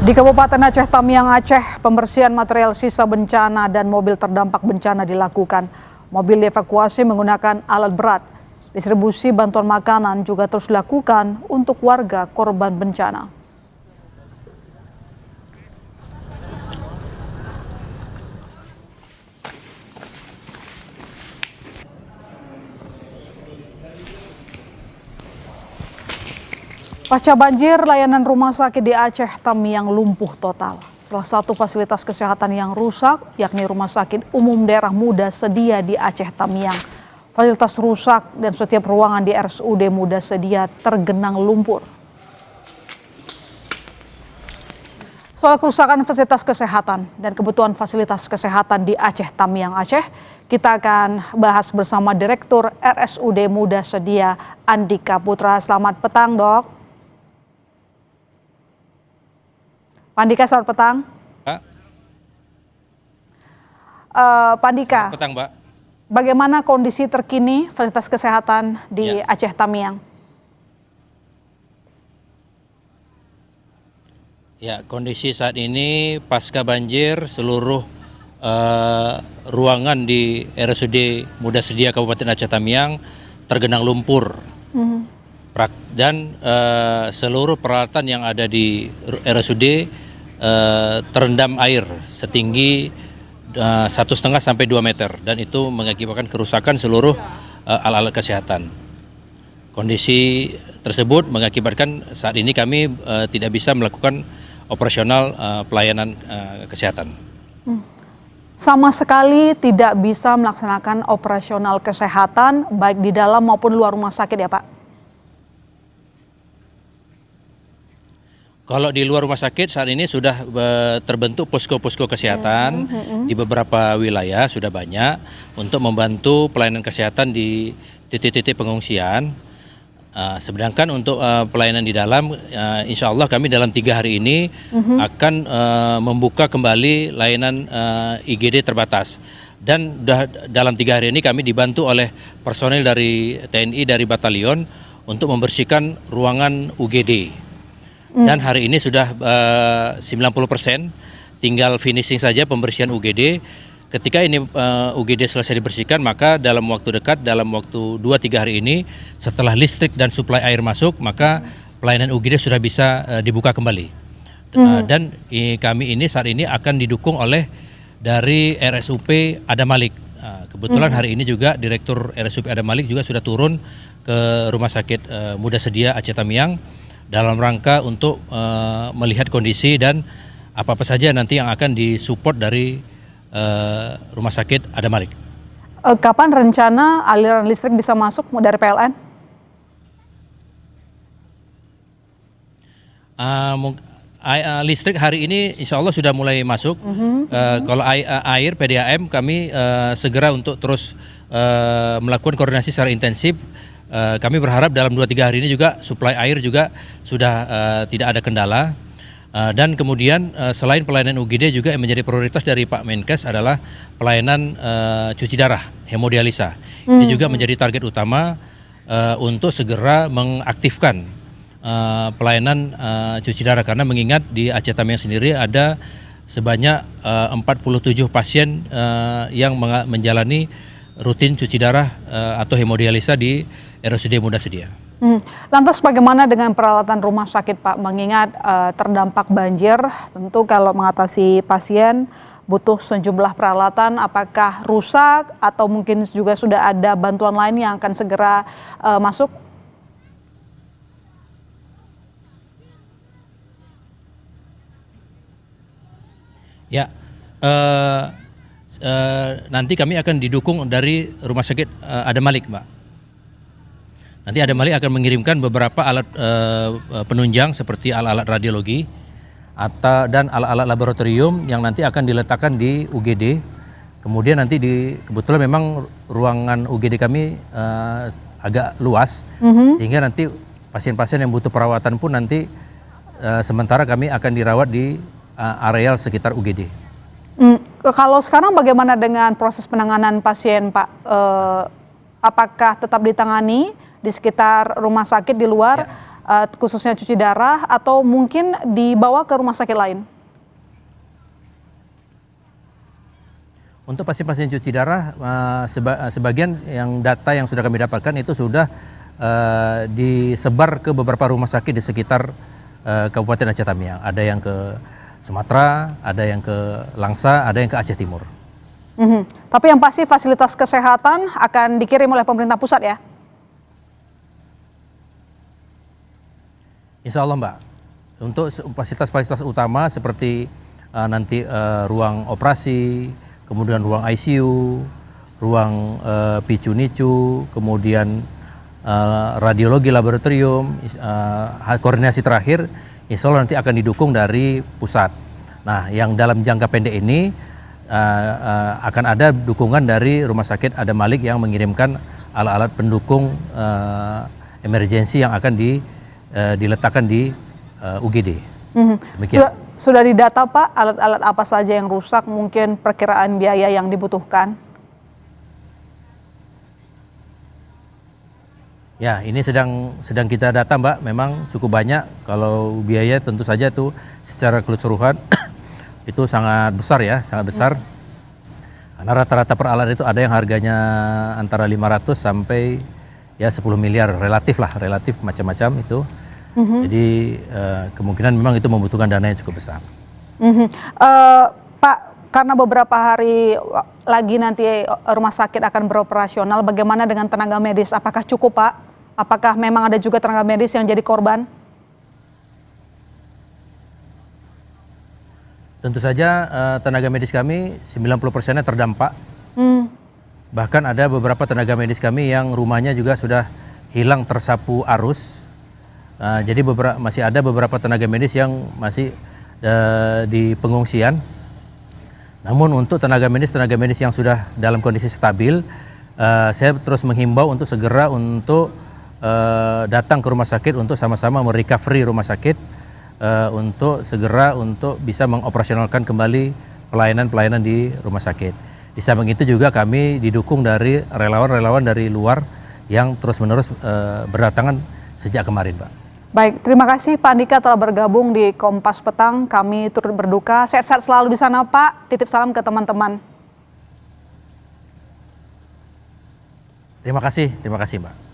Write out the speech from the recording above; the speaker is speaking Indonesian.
Di Kabupaten Aceh Tamiang, Aceh, pembersihan material sisa bencana dan mobil terdampak bencana dilakukan. Mobil dievakuasi menggunakan alat berat. Distribusi bantuan makanan juga terus dilakukan untuk warga korban bencana. Pasca banjir, layanan rumah sakit di Aceh Tamiang lumpuh total. Salah satu fasilitas kesehatan yang rusak, yakni Rumah Sakit Umum Daerah Muda Sedia di Aceh Tamiang. Fasilitas rusak dan setiap ruangan di RSUD Muda Sedia tergenang lumpur. Soal kerusakan fasilitas kesehatan dan kebutuhan fasilitas kesehatan di Aceh Tamiang, Aceh, kita akan bahas bersama Direktur RSUD Muda Sedia, Andika Putra. Selamat petang, Dok. Pak Andika, selamat petang. Pak. Pak Andika, Selamat petang, Mbak. Bagaimana kondisi terkini fasilitas kesehatan di Aceh Tamiang? Ya, kondisi saat ini pasca banjir seluruh ruangan di RSUD Muda Sedia Kabupaten Aceh Tamiang tergenang lumpur. Dan seluruh peralatan yang ada di RSUD terendam air setinggi 1,5 sampai 2 meter dan itu mengakibatkan kerusakan seluruh alat-alat kesehatan. Kondisi tersebut mengakibatkan saat ini kami tidak bisa melakukan operasional pelayanan kesehatan. Sama sekali tidak bisa melaksanakan operasional kesehatan baik di dalam maupun luar rumah sakit ya, Pak? Kalau di luar rumah sakit saat ini sudah terbentuk posko-posko kesehatan di beberapa wilayah sudah banyak untuk membantu pelayanan kesehatan di titik-titik pengungsian. Sedangkan untuk pelayanan di dalam, insya Allah kami dalam 3 hari ini akan membuka kembali layanan IGD terbatas. Dan dalam 3 hari ini kami dibantu oleh personel dari TNI dari batalion untuk membersihkan ruangan UGD. Dan hari ini sudah 90%, tinggal finishing saja pembersihan UGD. Ketika ini UGD selesai dibersihkan, maka dalam waktu dekat, dalam waktu 2-3 hari ini, setelah listrik dan suplai air masuk, maka pelayanan UGD sudah bisa dibuka kembali. Dan kami ini saat ini akan didukung oleh dari RSUP Adam Malik. Kebetulan hari ini juga Direktur RSUP Adam Malik juga sudah turun ke Rumah Sakit Muda Sedia Aceh Tamiang dalam rangka untuk melihat kondisi dan apa-apa saja nanti yang akan disupport dari Rumah Sakit Adam Malik. Kapan rencana aliran listrik bisa masuk dari PLN? Listrik hari ini insya Allah sudah mulai masuk. Kalau air PDAM kami segera untuk terus melakukan koordinasi secara intensif. Kami berharap dalam 2-3 hari ini juga suplai air juga sudah tidak ada kendala. Dan kemudian selain pelayanan UGD juga yang menjadi prioritas dari Pak Menkes adalah pelayanan cuci darah, hemodialisa. Ini juga menjadi target utama untuk segera mengaktifkan pelayanan cuci darah, karena mengingat di Aceh Tamiang sendiri ada sebanyak 47 pasien yang menjalani rutin cuci darah atau hemodialisa di RSUD Muda Sedia. Lantas bagaimana dengan peralatan rumah sakit, Pak? Mengingat terdampak banjir, tentu kalau mengatasi pasien butuh sejumlah peralatan, apakah rusak atau mungkin juga sudah ada bantuan lain yang akan segera masuk? Ya, nanti kami akan didukung dari Rumah Sakit Adam Malik, Mbak. Nanti Adam Malik akan mengirimkan beberapa alat penunjang seperti alat-alat radiologi dan alat-alat laboratorium yang nanti akan diletakkan di UGD. Kemudian nanti kebetulan memang ruangan UGD kami agak luas, sehingga nanti pasien-pasien yang butuh perawatan pun nanti sementara kami akan dirawat di areal sekitar UGD. Kalau sekarang bagaimana dengan proses penanganan pasien, Pak? Apakah tetap ditangani di sekitar rumah sakit di luar khususnya cuci darah, atau mungkin dibawa ke rumah sakit lain? Untuk pasien-pasien cuci darah, sebagian yang data yang sudah kami dapatkan itu sudah disebar ke beberapa rumah sakit di sekitar Kabupaten Aceh Tamiang. Ada yang ke Sumatera, ada yang ke Langsa, ada yang ke Aceh Timur. Tapi yang pasti fasilitas kesehatan akan dikirim oleh pemerintah pusat ya? Insya Allah Mbak, untuk fasilitas-fasilitas utama seperti nanti ruang operasi, kemudian ruang ICU, ruang PICU-NICU, kemudian radiologi laboratorium, koordinasi terakhir, insya Allah nanti akan didukung dari pusat. Nah, yang dalam jangka pendek ini akan ada dukungan dari Rumah Sakit Adam Malik yang mengirimkan alat-alat pendukung emergensi yang akan diletakkan di UGD. Demikian. Sudah didata Pak, alat-alat apa saja yang rusak, mungkin perkiraan biaya yang dibutuhkan? Ya, ini sedang kita data Mbak, memang cukup banyak. Kalau biaya tentu saja tuh secara keseluruhan itu sangat besar ya, sangat besar. Karena rata-rata per alat itu ada yang harganya antara 500 sampai ya 10 miliar, relatif macam-macam itu. Jadi kemungkinan memang itu membutuhkan dana yang cukup besar. Pak, karena beberapa hari lagi nanti rumah sakit akan beroperasional, bagaimana dengan tenaga medis? Apakah cukup Pak? Apakah memang ada juga tenaga medis yang jadi korban? Tentu saja tenaga medis kami 90%-nya terdampak. Bahkan ada beberapa tenaga medis kami yang rumahnya juga sudah hilang tersapu arus. Jadi masih ada beberapa tenaga medis yang masih di pengungsian. Namun untuk tenaga medis yang sudah dalam kondisi stabil, saya terus menghimbau untuk segera untuk datang ke rumah sakit untuk sama-sama merecovery rumah sakit untuk segera untuk bisa mengoperasionalkan kembali pelayanan-pelayanan di rumah sakit. Di samping itu juga kami didukung dari relawan-relawan dari luar yang terus-menerus berdatangan sejak kemarin, Pak. Baik, terima kasih Pak Andika telah bergabung di Kompas Petang. Kami turut berduka. Sehat-sehat selalu di sana Pak. Titip salam ke teman-teman. Terima kasih Mbak.